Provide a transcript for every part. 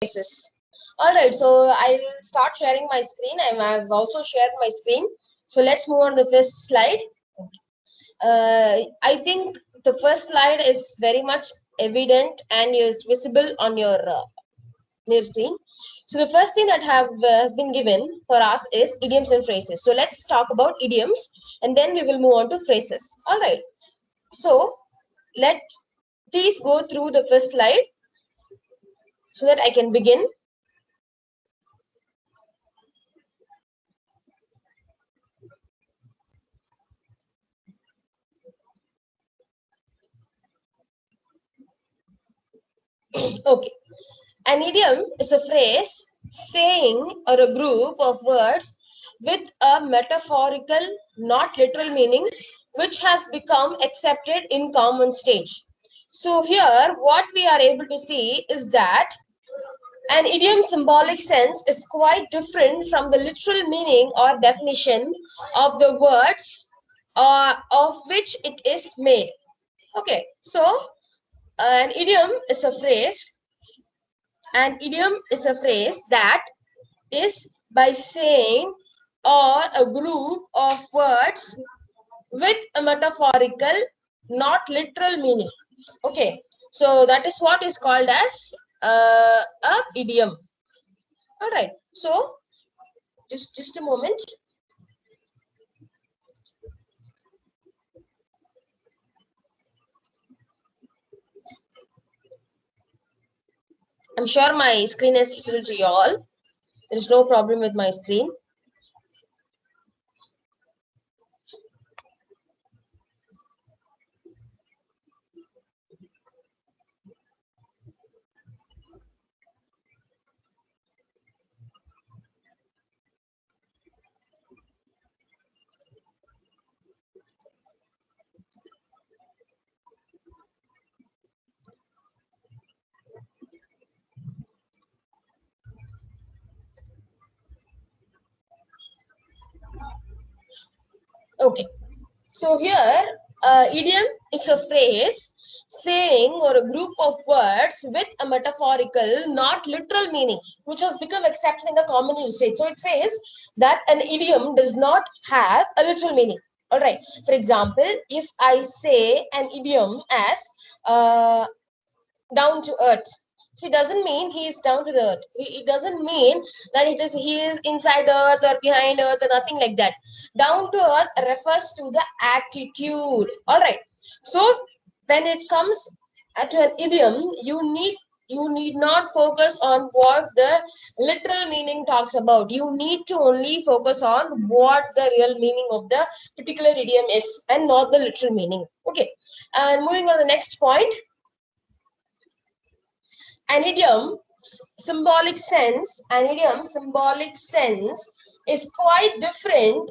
phrases. All right, so I'll start sharing my screen. I've also shared my screen. So let's move on to the first slide. I think the first slide is very much evident and is visible on your screen. So the first thing that has been given for us is idioms and phrases. So let's talk about idioms and then we will move on to phrases. All right. So let please go through the first slide so that I can begin. Okay. An idiom is a phrase, saying, or a group of words with a metaphorical, not literal meaning, which has become accepted in common stage. So here, what we are able to see is that an idiom symbolic sense is quite different from the literal meaning or definition of the words of which it is made. Okay, so an idiom is a phrase. An idiom is a phrase that is by saying or a group of words with a metaphorical, not literal meaning. Okay, so that is what is called as a idiom. All right, so just a moment. I'm sure my screen is visible to you all. There is no problem with my screen. Okay, so here idiom is a phrase, saying, or a group of words with a metaphorical, not literal meaning, which has become accepted in the common usage. So it says that an idiom does not have a literal meaning. All right. For example, if I say an idiom as down to earth, so it doesn't mean he is down to the earth. It doesn't mean that he is inside earth or behind earth or nothing like that. Down to earth refers to the attitude. All right. So when it comes to an idiom, you need not focus on what the literal meaning talks about. You need to only focus on what the real meaning of the particular idiom is and not the literal meaning. Okay. And moving on to the next point. An idiom symbolic sense is quite different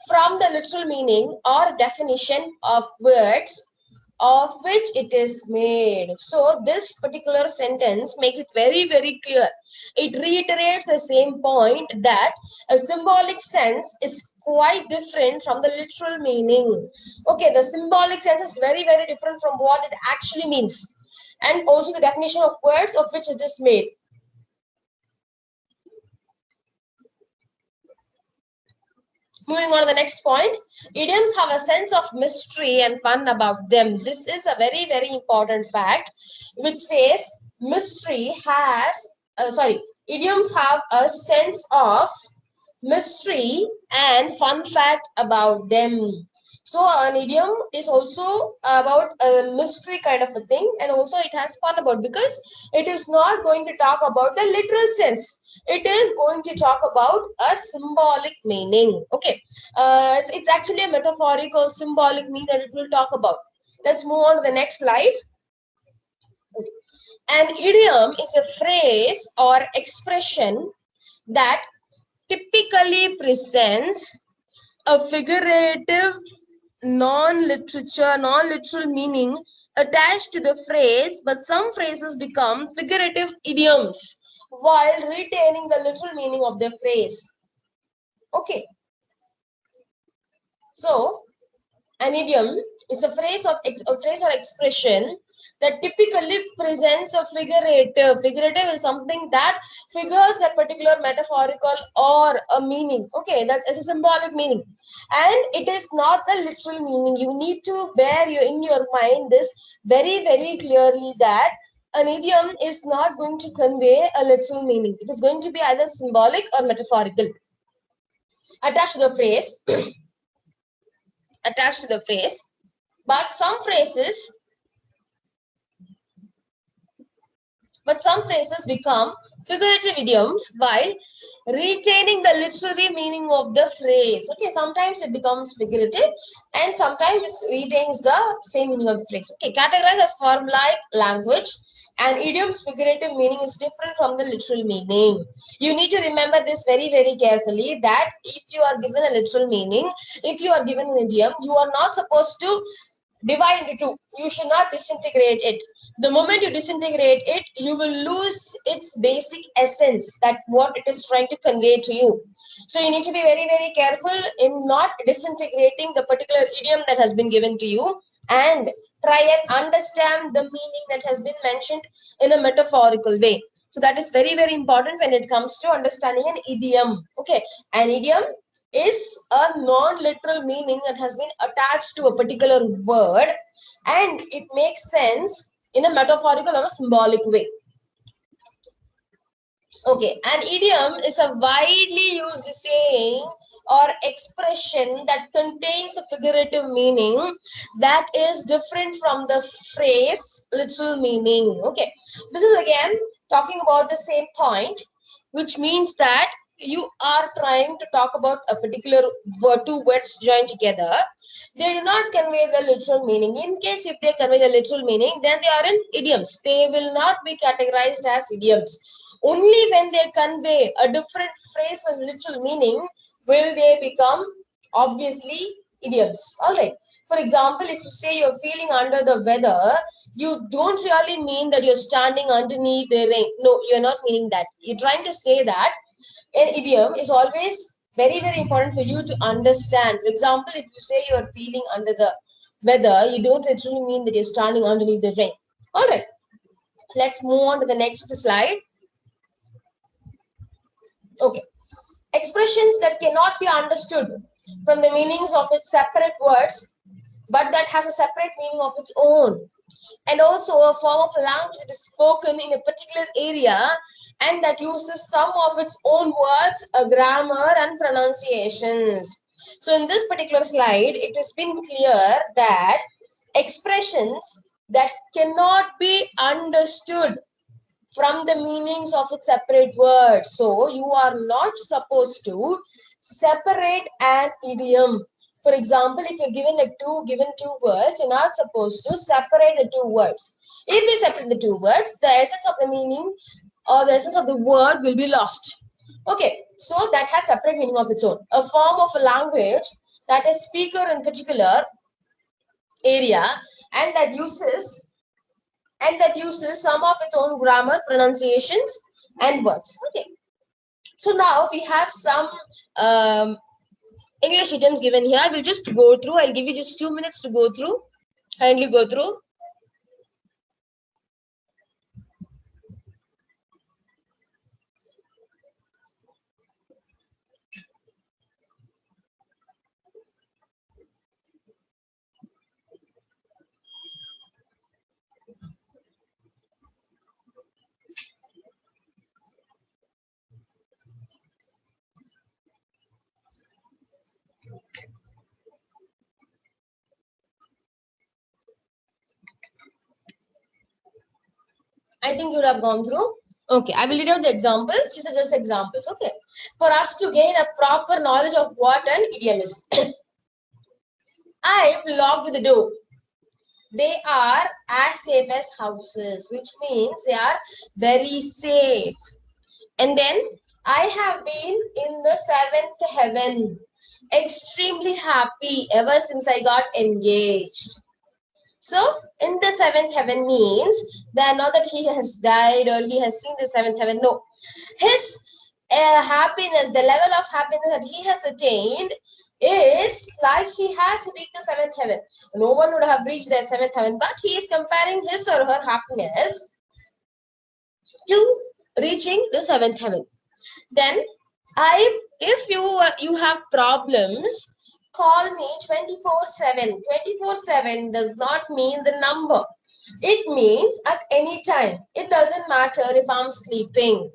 from the literal meaning or definition of words of which it is made. So this particular sentence makes it very, very clear. It reiterates the same point that a symbolic sense is quite different from the literal meaning. Okay, the symbolic sense is very, very different from what it actually means, and also the definition of words of which it is made. Moving on to the next point, idioms have a sense of mystery and fun about them. This is a very, very important fact, which says idioms have a sense of mystery and fun fact about them. So an idiom is also about a mystery kind of a thing, and also it has fun about, because it is not going to talk about the literal sense. It is going to talk about a symbolic meaning. Okay, it's actually a metaphorical symbolic meaning that it will talk about. Let's move on to the next slide. Okay. An idiom is a phrase or expression that typically presents a figurative, non-literal meaning attached to the phrase, but some phrases become figurative idioms while retaining the literal meaning of the phrase. Okay. So, an idiom is a phrase or expression that typically presents a figurative. Figurative is something that figures that particular metaphorical or a meaning. Okay, that is a symbolic meaning, and it is not the literal meaning. You need to bear in your mind this very, very clearly, that an idiom is not going to convey a literal meaning. It is going to be either symbolic or metaphorical. Attached to the phrase, attached to the phrase, but some phrases become figurative idioms while retaining the literary meaning of the phrase. Okay, sometimes it becomes figurative and sometimes it retains the same meaning of the phrase. Okay, categorized as formulaic language, and idiom's figurative meaning is different from the literal meaning. You need to remember this very, very carefully, that if you are given a literal meaning, if you are given an idiom, you are not supposed to divide into two. You should not disintegrate it. The moment you disintegrate it, you will lose its basic essence, that what it is trying to convey to you. So you need to be very, very careful in not disintegrating the particular idiom that has been given to you, and try and understand the meaning that has been mentioned in a metaphorical way. So that is very, very important when it comes to understanding an idiom. Okay, an idiom is a non-literal meaning that has been attached to a particular word, and it makes sense in a metaphorical or a symbolic way. Okay, an idiom is a widely used saying or expression that contains a figurative meaning that is different from the phrase literal meaning. Okay, this is again talking about the same point, which means that you are trying to talk about a particular word, two words joined together. They do not convey the literal meaning. In case if they convey the literal meaning, then they are in idioms. They will not be categorized as idioms. Only when they convey a different phrase and literal meaning will they become obviously idioms. All right. For example, if you say you're feeling under the weather, you don't really mean that you're standing underneath the rain. No, you're not meaning that. You're trying to say that an idiom is always very, very important for you to understand. For example, if you say you're feeling under the weather, you don't literally mean that you're standing underneath the rain. All right. Let's move on to the next slide. Okay. Expressions that cannot be understood from the meanings of its separate words, but that has a separate meaning of its own. And also a form of language that is spoken in a particular area and that uses some of its own words, a grammar and pronunciations. So in this particular slide, it has been clear that expressions that cannot be understood from the meanings of its separate words. So you are not supposed to separate an idiom. For example, if you're given two words, you're not supposed to separate the two words. If you separate the two words, the essence of the meaning or the essence of the word will be lost. Okay, so that has separate meaning of its own. A form of a language that a speaker in particular area and that uses some of its own grammar, pronunciations, and words. Okay. So now we have some English idioms given here. We'll just go through. I'll give you just 2 minutes to go through. Kindly go through. I think you would have gone through. Okay, I will read out the examples. These are just examples. Okay, for us to gain a proper knowledge of what an idiom is. I've locked the door. They are as safe as houses, which means they are very safe. And then I have been in the seventh heaven, extremely happy ever since I got engaged. So in the seventh heaven means that not that he has died or he has seen the seventh heaven. No, his happiness, the level of happiness that he has attained is like he has reached the seventh heaven. No one would have reached the seventh heaven, but he is comparing his or her happiness to reaching the seventh heaven. Then if you have problems, call me 24/7. 24/7 does not mean the number. It means at any time. It doesn't matter if I'm sleeping.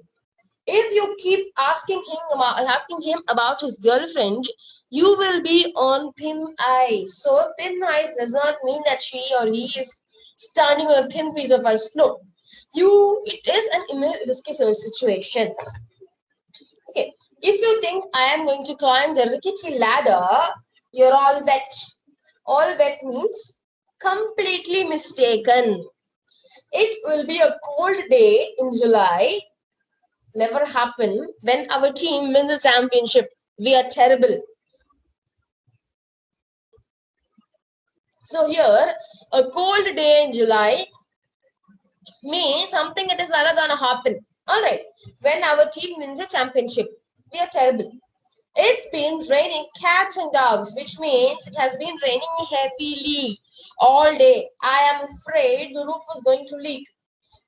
If you keep asking him about his girlfriend, you will be on thin ice. So thin ice does not mean that she or he is standing on a thin piece of ice. No, it is an risky situation. Okay, if you think I am going to climb the rickety ladder, you're all wet. All wet means completely mistaken. It will be a cold day in July. Never happen when our team wins a championship. We are terrible. So here, a cold day in July means something that is never gonna happen. Alright, when our team wins a championship, we are terrible. It's been raining cats and dogs, which means it has been raining heavily all day. I am afraid the roof is going to leak.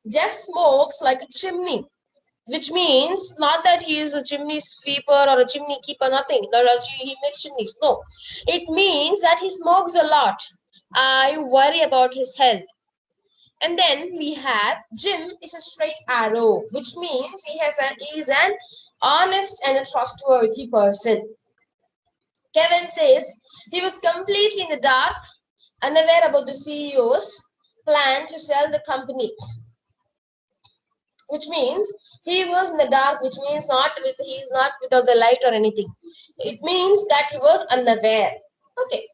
Jeff smokes like a chimney, which means not that he is a chimney sweeper or a chimney keeper, nothing. He makes chimneys. No, it means that he smokes a lot. I worry about his health. And then we have Jim is a straight arrow, which means he is an honest and a trustworthy person. Kevin says he was completely in the dark, unaware about the CEO's plan to sell the company, which means he was in the dark, which means he is not without the light or anything. It means that he was unaware. Okay.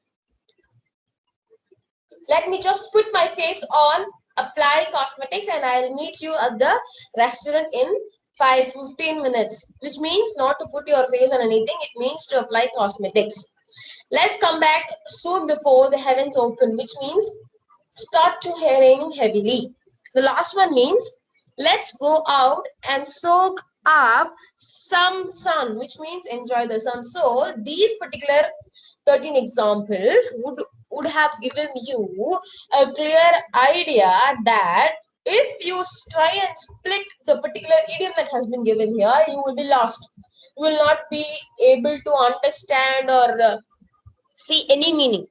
Let me just put my face on apply cosmetics and I'll meet you at the restaurant in 15 minutes, which means not to put your face on anything. It means to apply cosmetics. Let's come back soon before the heavens open, which means start to raining heavily. The last one means let's go out and soak up some sun, which means enjoy the sun. So these particular 13 examples would have given you a clear idea that if you try and split the particular idiom that has been given here, you will be lost. You will not be able to understand or see any meaning.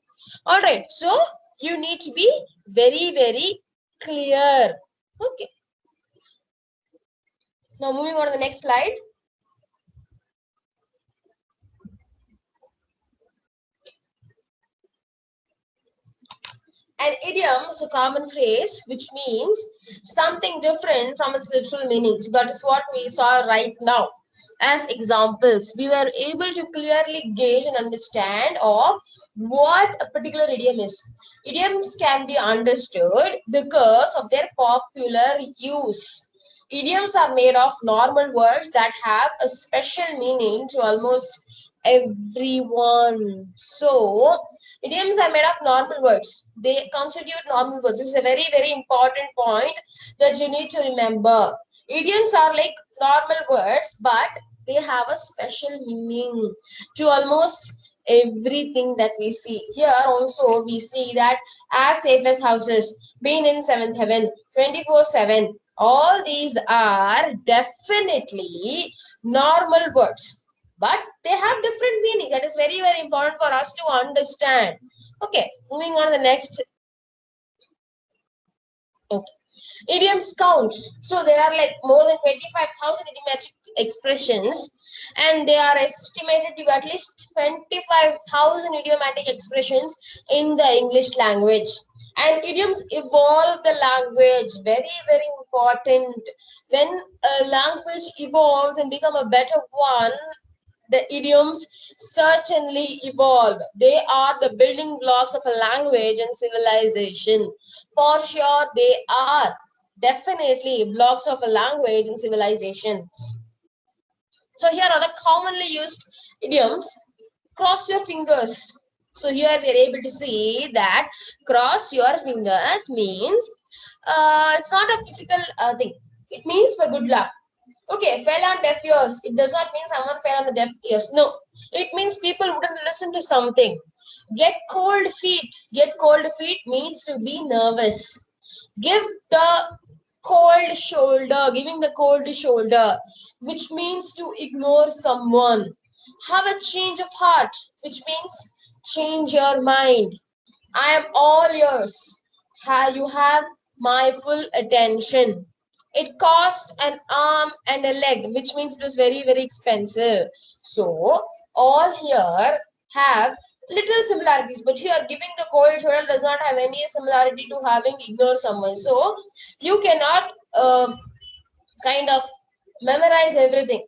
All right, so you need to be very, very clear. Okay. Now moving on to the next slide. An idiom is a common phrase which means something different from its literal meaning. So that is what we saw right now. As examples, we were able to clearly gauge and understand of what a particular idiom is. Idioms can be understood because of their popular use. Idioms are made of normal words that have a special meaning to almost everyone. So, idioms are made of normal words. They constitute normal words. This is a very, very important point that you need to remember. Idioms are like normal words, but they have a special meaning to almost everything that we see. Here also we see that as safe as houses, being in seventh heaven, 24/7. All these are definitely normal words, but they have different meaning. That is very, very important for us to understand. Okay, moving on to the next. Okay. Idioms count. So there are like more than 25,000 idiomatic expressions, and they are estimated to be at least 25,000 idiomatic expressions in the English language. And idioms evolve the language. Very, very important. When a language evolves and become a better one, the idioms certainly evolve. They are the building blocks of a language and civilization. For sure, they are definitely blocks of a language and civilization. So here are the commonly used idioms. Cross your fingers. So here we are able to see that cross your fingers means it's not a physical thing. It means for good luck. Okay, fell on deaf ears. It does not mean someone fell on the deaf ears. No, it means people wouldn't listen to something. Get cold feet. Get cold feet means to be nervous. Give the cold shoulder. Giving the cold shoulder, which means to ignore someone. Have a change of heart, which means change your mind. I am all yours. You have my full attention. It cost an arm and a leg, which means it was very, very expensive. So, all here have little similarities, but here giving the cold shoulder does not have any similarity to having ignore someone. So, you cannot kind of memorize everything.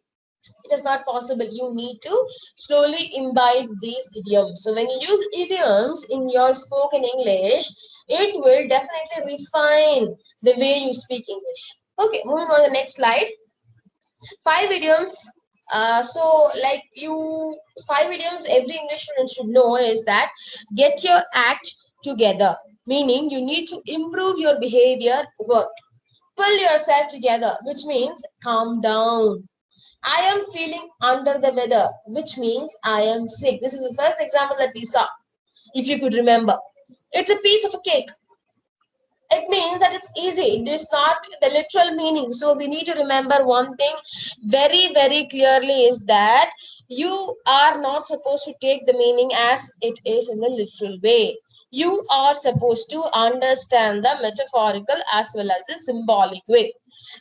It is not possible. You need to slowly imbibe these idioms. So when you use idioms in your spoken English, it will definitely refine the way you speak English. Okay, moving on to the next slide. 5 idioms. So like you, 5 idioms every English student should know is that get your act together. Meaning you need to improve your behavior, work. Pull yourself together, which means calm down. I am feeling under the weather, which means I am sick. This is the first example that we saw, if you could remember. It's a piece of a cake. It means that it's easy. It is not the literal meaning. So we need to remember one thing very, very clearly is that you are not supposed to take the meaning as it is in the literal way. You are supposed to understand the metaphorical as well as the symbolic way.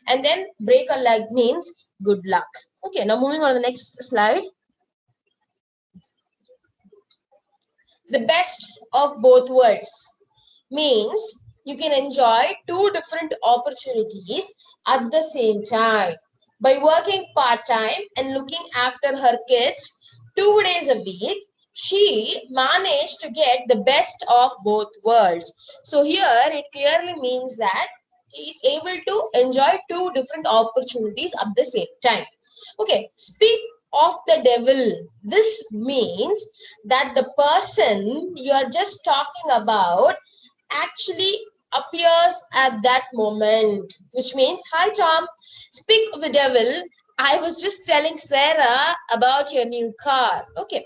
And then break a leg means good luck. Okay, now moving on to the next slide. The best of both worlds means you can enjoy two different opportunities at the same time. By working part-time and looking after her kids 2 days a week, she managed to get the best of both worlds. So here it clearly means that he is able to enjoy two different opportunities at the same time. Okay, speak of the devil. This means that the person you are just talking about actually appears at that moment, which means, hi Tom, speak of the devil. I was just telling Sarah about your new car. Okay,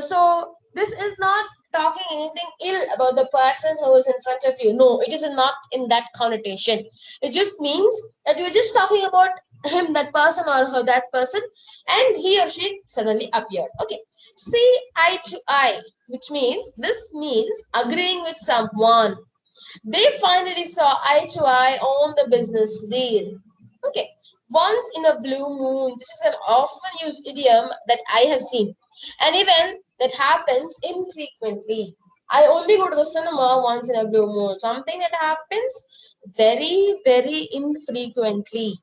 so this is not talking anything ill about the person who is in front of you. No, it is not in that connotation. It just means that you're just talking about him, that person, or her, that person, and he or she suddenly appeared. Okay, see eye to eye, which means this means agreeing with someone. They finally saw eye to eye on the business deal. Okay, once in a blue moon. This is an often used idiom that I have seen, an event that happens infrequently. I only go to the cinema once in a blue moon. Something that happens very, very infrequently.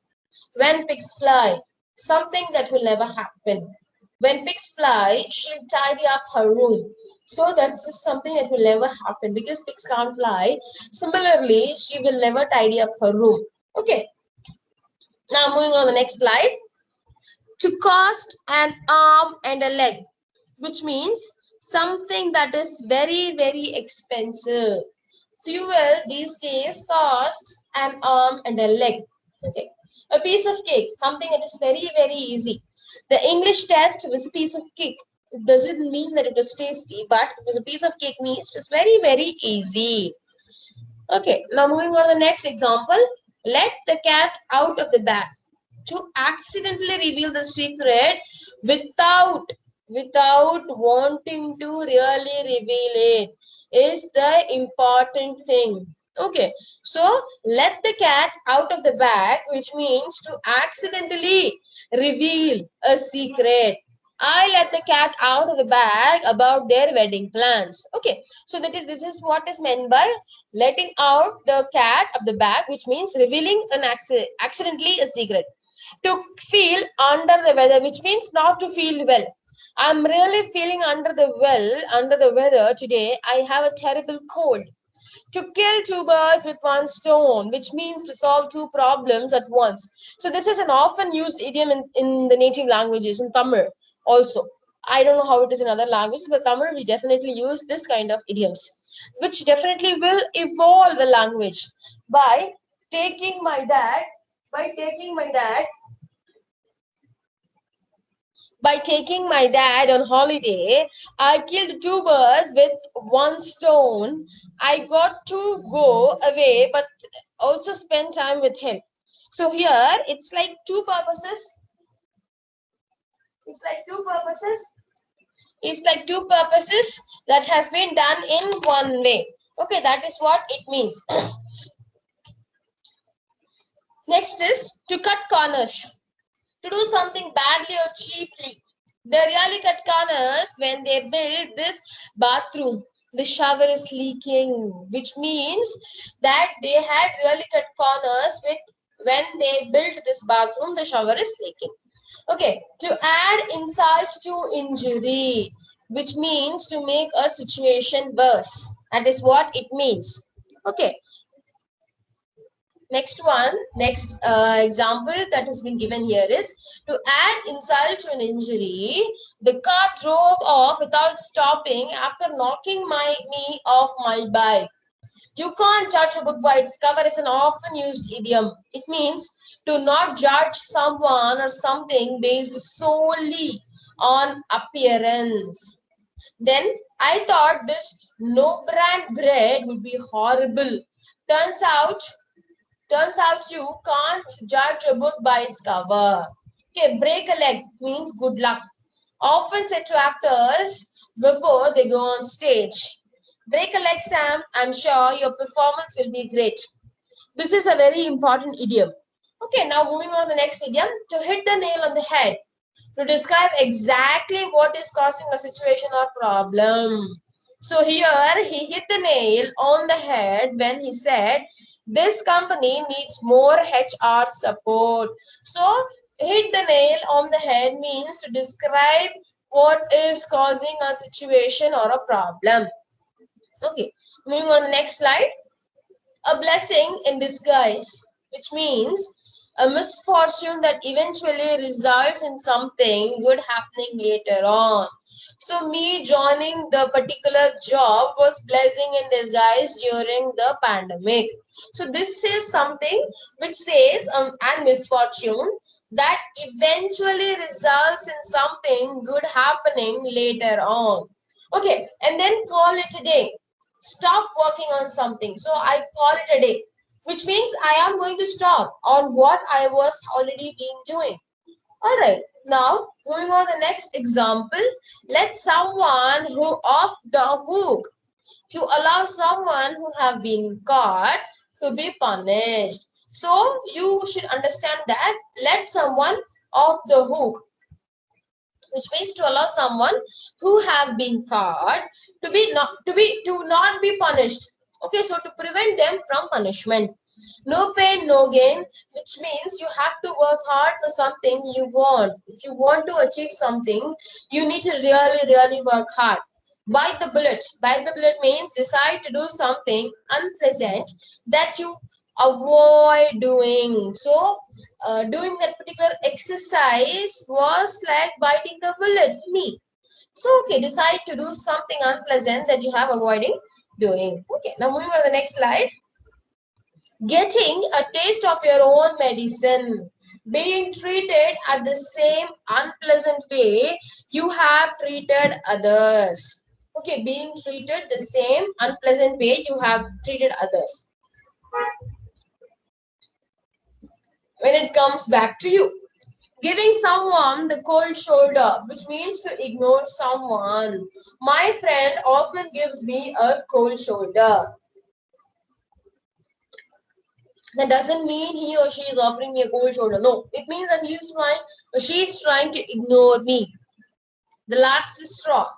When pigs fly, something that will never happen. When pigs fly, she'll tidy up her room. So that's just something that will never happen because pigs can't fly. Similarly, she will never tidy up her room. Okay, now moving on to the next slide. To cost an arm and a leg, which means something that is very, very expensive. Fuel these days costs an arm and a leg. Okay. A piece of cake, something that is very, very easy. The English test was a piece of cake. It doesn't mean that it was tasty, but it was a piece of cake means it was very, very easy. Okay, now moving on to the next example. Let the cat out of the bag. To accidentally reveal the secret without wanting to really reveal it is the important thing. Okay, so let the cat out of the bag, which means to accidentally reveal a secret. I let the cat out of the bag about their wedding plans. Okay, so this is what is meant by letting out the cat of the bag, which means revealing an accidentally a secret. To feel under the weather, which means not to feel well. I'm really feeling under the weather today. I have a terrible cold. To kill two birds with one stone, which means to solve two problems at once. So this is an often used idiom in the native languages, in Tamil also. I don't know how it is in other languages, but Tamil we definitely use this kind of idioms, which definitely will evolve the language by taking my dad By taking my dad on holiday, I killed two birds with one stone. I got to go away, but also spend time with him. So here it's like two purposes. It's like two purposes. It's like two purposes that has been done in one way. Okay, that is what it means. Next is to cut corners. To do something badly or cheaply. They really cut corners when they build this bathroom. The shower is leaking, which means that they had really cut corners with when they built this bathroom, the shower is leaking. Okay, to add insult to injury, which means to make a situation worse. That is what it means. Okay, next example that has been given here is to add insult to an injury. The car drove off without stopping after knocking me off my bike. You can't judge a book by its cover is an often used idiom. It means to not judge someone or something based solely on appearance. Then I thought this no brand bread would be horrible. Turns out Turns out you can't judge a book by its cover. Okay, break a leg means good luck. Often said to actors before they go on stage. Break a leg, Sam. I'm sure your performance will be great. This is a very important idiom. Okay, now moving on to the next idiom. To hit the nail on the head. To describe exactly what is causing a situation or problem. So here he hit the nail on the head when he said this company needs more HR support. So hit the nail on the head means to describe what is causing a situation or a problem. Okay, moving on to the next slide. A blessing in disguise, which means a misfortune that eventually results in something good happening later on. So me joining the particular job was blessing in disguise during the pandemic. So this is something which says and misfortune that eventually results in something good happening later on. Okay, and then call it a day. Stop working on something. So I call it a day, which means I am going to stop on what I was already been doing. All right. Now, moving on to the next example, let someone who off the hook to allow someone who have been caught to be punished. So you should understand that let someone off the hook, which means to allow someone who have been caught to not be punished. Okay, so to prevent them from punishment. No pain, no gain, which means you have to work hard for something you want. If you want to achieve something, you need to really work hard. Bite the bullet. Bite the bullet means decide to do something unpleasant that you avoid doing. So doing that particular exercise was like biting the bullet for me. So, okay, decide to do something unpleasant that you have avoiding doing. Okay, now moving on to the next slide. Getting a taste of your own medicine. Being treated at the same unpleasant way you have treated others. Okay, being treated the same unpleasant way you have treated others. When it comes back to you. Giving someone the cold shoulder, which means to ignore someone. My friend often gives me a cold shoulder. That doesn't mean he or she is offering me a cold shoulder. No, it means that he is trying or she is trying to ignore me. The last straw.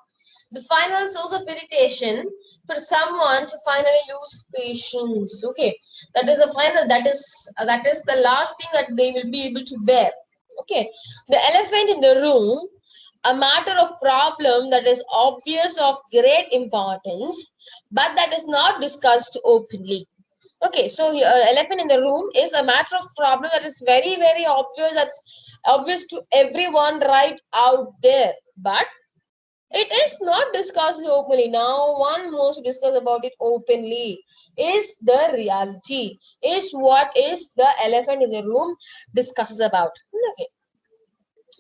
The final source of irritation for someone to finally lose patience. Okay, that is the final. That is the last thing that they will be able to bear. Okay, the elephant in the room, a matter of problem that is obvious of great importance, but that is not discussed openly. Okay, so elephant in the room is a matter of problem that is very obvious. That's obvious to everyone right out there, but it is not discussed openly. Now, one wants to discuss about it openly. Is the reality? Is what is the elephant in the room discusses about? Okay.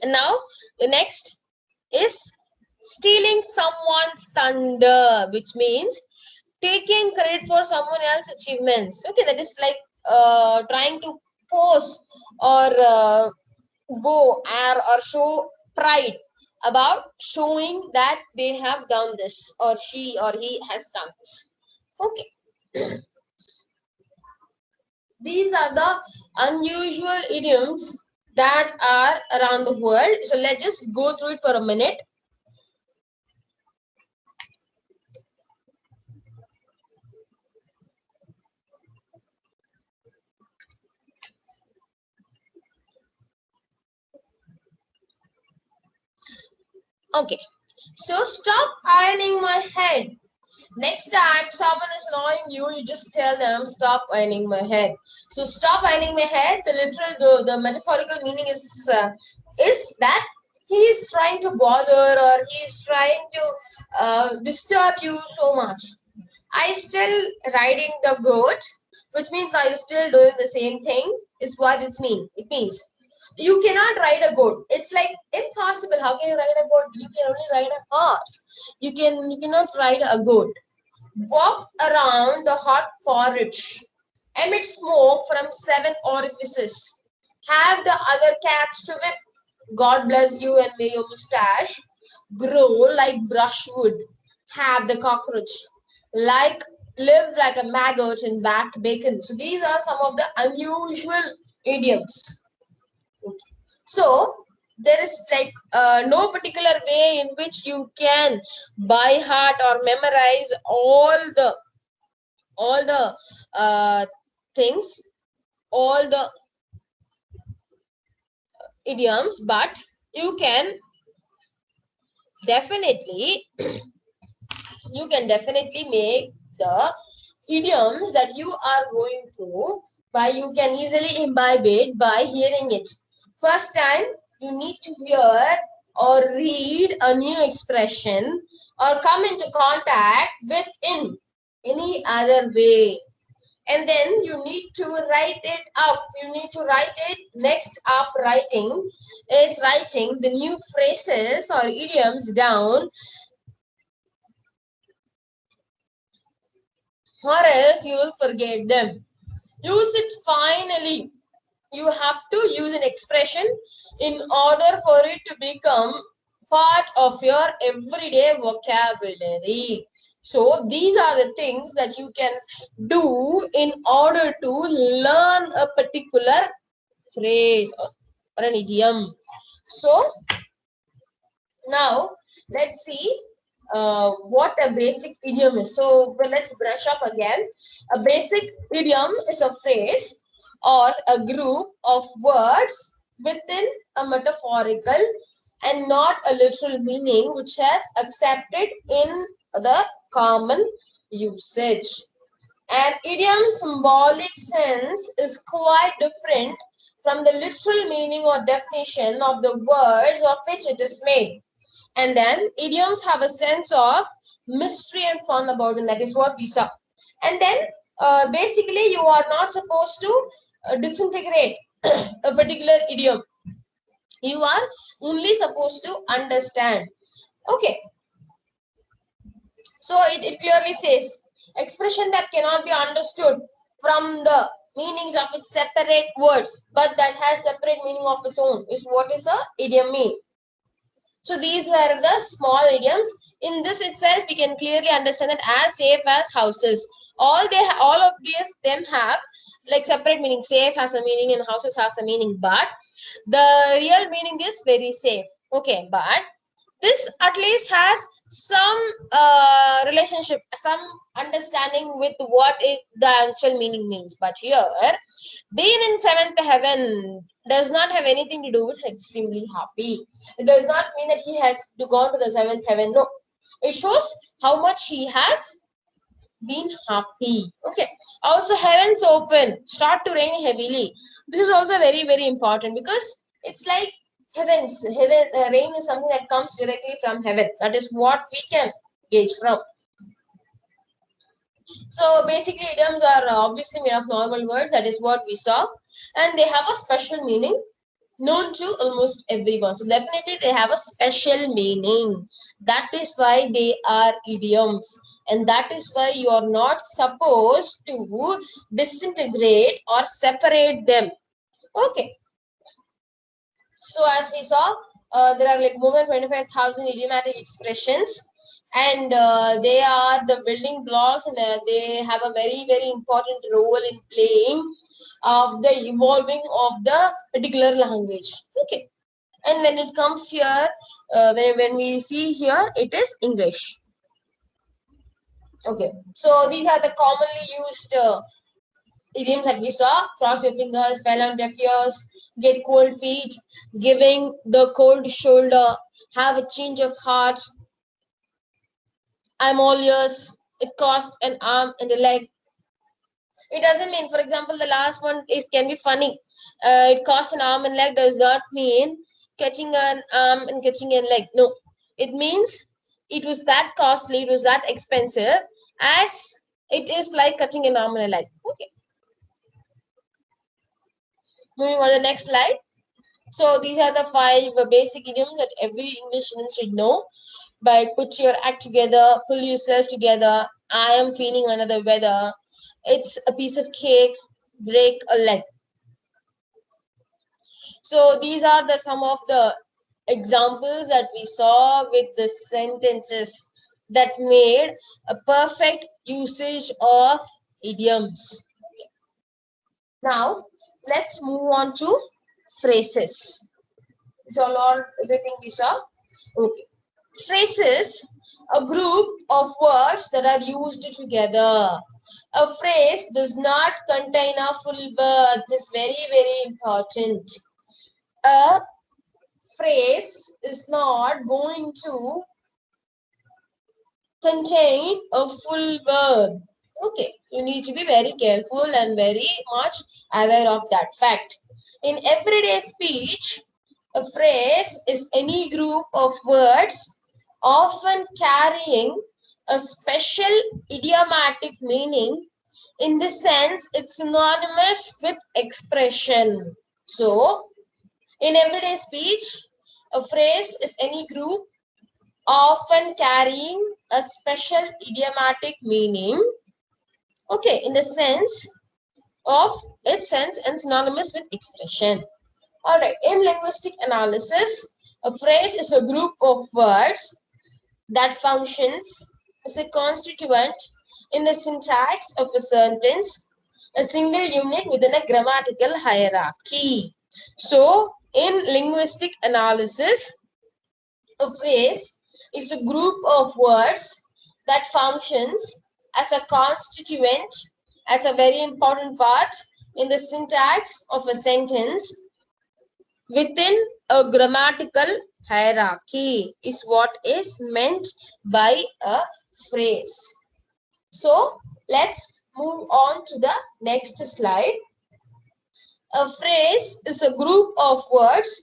And now the next is stealing someone's thunder, which means taking credit for someone else's achievements. Okay, that is like trying to pose or go or show pride about showing that they have done this, or she or he has done this. Okay. These are the unusual idioms that are around the world. So let's just go through it for a minute. Okay. So stop ironing my head. Next time someone is annoying you, you just tell them, stop ironing my head. So stop ironing my head. The literal, the metaphorical meaning is that he is trying to bother, or he is trying to disturb you so much. I still riding the goat, which means I still doing the same thing, is what it means. It means you cannot ride a goat. It's like impossible. How can you ride a goat? You can only ride a horse. You cannot ride a goat. Walk around the hot porridge. Emit smoke from 7 orifices. Have the other cats to whip. God bless you, and may your mustache grow like brushwood. Have the cockroach. Like live like a maggot and back bacon. So these are some of the unusual idioms. So there is like no particular way in which you can by heart or memorize all the things, all the idioms, but you can definitely make the idioms that you are going through, by you can easily imbibe it by hearing it. First time you need to hear or read a new expression or come into contact with in any other way, and then you need to write it up. You need to write it. Next up writing is writing the new phrases or idioms down, or else you will forget them. Use it finally. You have to use an expression in order for it to become part of your everyday vocabulary. So these are the things that you can do in order to learn a particular phrase or an idiom. So now let's see what a basic idiom is. So well, let's brush up again. A basic idiom is a phrase or a group of words within a metaphorical and not a literal meaning, which has accepted in the common usage. An idiom symbolic sense is quite different from the literal meaning or definition of the words of which it is made. And then idioms have a sense of mystery and fun about them. That is what we saw. And then basically you are not supposed to disintegrate a particular idiom. You are only supposed to understand. Okay. So it clearly says expression that cannot be understood from the meanings of its separate words, but that has separate meaning of its own, is what is a idiom mean. So these were the small idioms. In this itself, we can clearly understand that as safe as houses. All of these them have like separate meaning. Safe has a meaning and houses has a meaning, but the real meaning is very safe. Okay, but this at least has some relationship, some understanding with what is the actual meaning means. But here, being in seventh heaven does not have anything to do with extremely happy. It does not mean that he has to go to the seventh heaven. No, it shows how much he has been happy. Okay. Also, heavens open, start to rain heavily. This is also very, very important because it's like rain is something that comes directly from heaven. That is what we can gauge from. So basically, idioms are obviously made of normal words. That is what we saw, and they have a special meaning. known to almost everyone. So definitely they have a special meaning. That is why they are idioms. And that is why you are not supposed to disintegrate or separate them. Okay. So as we saw, there are like more than 25,000 idiomatic expressions, and they are the building blocks, and they have a very, very important role in playing the evolving of the particular language. Okay. And when it comes here, when we see here, it is English. Okay. So these are the commonly used idioms that we saw: cross your fingers, fell on deaf ears, get cold feet, giving the cold shoulder, have a change of heart, I'm all ears, it cost an arm and a leg. It doesn't mean, for example, the last one is can be funny. It costs an arm and leg does not mean catching an arm and catching a leg. No, it means it was that costly, it was that expensive, as it is like cutting an arm and a leg. Okay. Moving on to the next slide. So these are the 5 basic idioms that every English student should know. By put your act together, pull yourself together, I am feeling under the weather, it's a piece of cake, break a leg. So these are the some of the examples that we saw with the sentences that made a perfect usage of idioms. Now let's move on to phrases. It's all everything we saw. Okay. Phrases, a group of words that are used together. A phrase does not contain a full word. This is very, very important. A phrase is not going to contain a full verb. Okay, you need to be very careful and very much aware of that fact. In everyday speech, a phrase is any group of words often carrying a special idiomatic meaning. In this sense, it's synonymous with expression. So, in everyday speech, a phrase is any group often carrying a special idiomatic meaning. Okay, in the sense of its sense and synonymous with expression. All right, in linguistic analysis, a phrase is a group of words that functions as a constituent in the syntax of a sentence, a single unit within a grammatical hierarchy. So, in linguistic analysis, a phrase is a group of words that functions as a constituent, as a very important part in the syntax of a sentence within a grammatical hierarchy is what is meant by a phrase. So let's move on to the next slide. A phrase is a group of words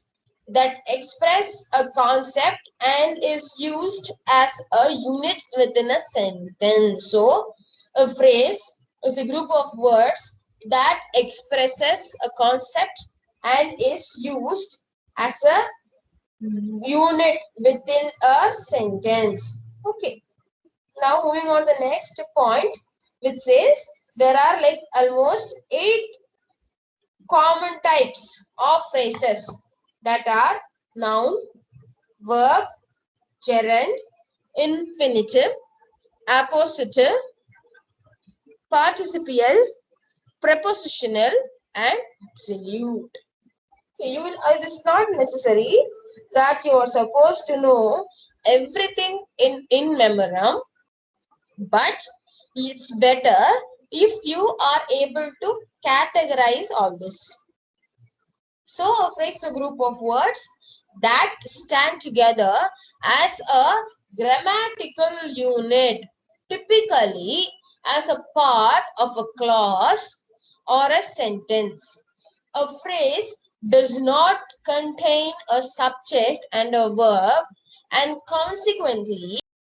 that express a concept and is used as a unit within a sentence. So a phrase is a group of words that expresses a concept and is used as a unit within a sentence. Okay. Now moving on to the next point, which says there are like almost 8 common types of phrases that are noun, verb, gerund, infinitive, appositive, participial, prepositional, and absolute. It is not necessary that you are supposed to know everything in memoriam, but it's better if you are able to categorize all this. So a phrase is a group of words that stand together as a grammatical unit, typically as a part of a clause or a sentence. A phrase does not contain a subject and a verb, and consequently